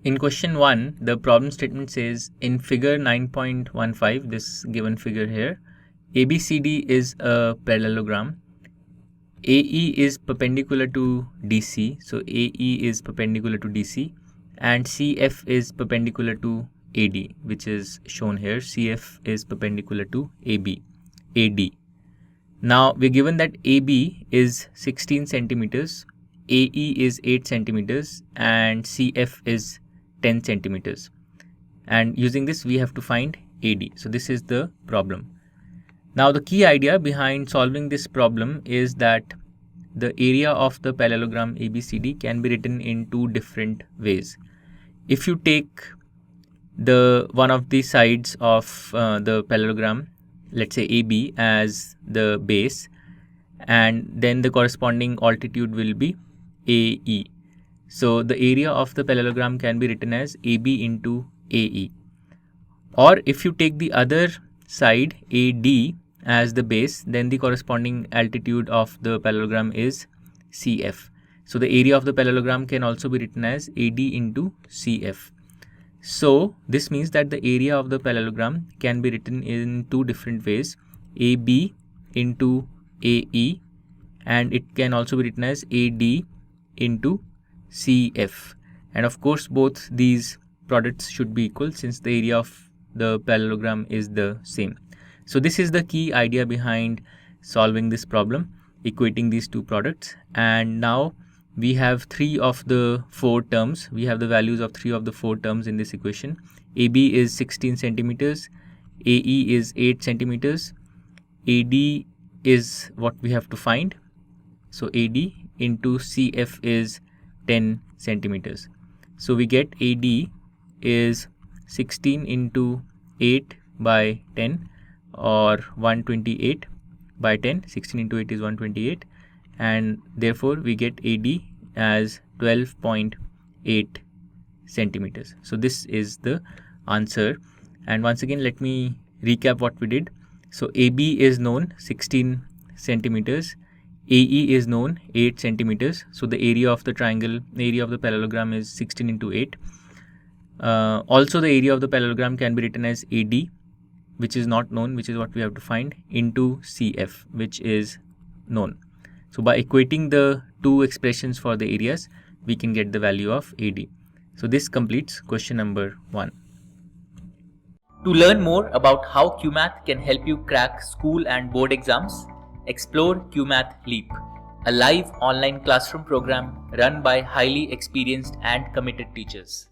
In question 1, the problem statement says in figure 9.15, this given figure here, ABCD is a parallelogram. AE is perpendicular to DC, so AE is perpendicular to DC, and CF is perpendicular to AD, which is shown here. CF is perpendicular to AD. Now we're given that AB is 16 centimeters, AE is 8 centimeters, and CF is 10 centimeters. And using this, we have to find AD. So this is the problem. Now the key idea behind solving this problem is that the area of the parallelogram ABCD can be written in two different ways. If you take the one of the sides of the parallelogram, let's say AB, as the base, and then the corresponding altitude will be AE. So the area of the parallelogram can be written as AB into AE. Or if you take the other side, AD, as the base, then the corresponding altitude of the parallelogram is CF. So the area of the parallelogram can also be written as AD into CF. So this means that the area of the parallelogram can be written in two different ways, AB into AE, and it can also be written as AD into CF. And of course both these products should be equal since the area of the parallelogram is the same. So this is the key idea behind solving this problem, equating these two products. And now we have 3 of the 4 terms. We have the values of 3 of the 4 terms in this equation. AB is 16 centimeters, AE is 8 centimeters, AD is what we have to find. So AD into CF is 10 centimeters. So we get AD is 16 into 8 by 10, or 128 by 10. 16 into 8 is 128, and therefore we get AD as 12.8 centimeters. So this is the answer. And once again, let me recap what we did. So AB is known 16 centimeters, AE is known 8 centimeters. So the area of the triangle, the area of the parallelogram is 16 into 8. Also the area of the parallelogram can be written as AD, which is not known, which is what we have to find, into CF, which is known. So by equating the two expressions for the areas, we can get the value of AD. So this completes question number 1. To learn more about how QMath can help you crack school and board exams, explore QMath Leap, a live online classroom program run by highly experienced and committed teachers.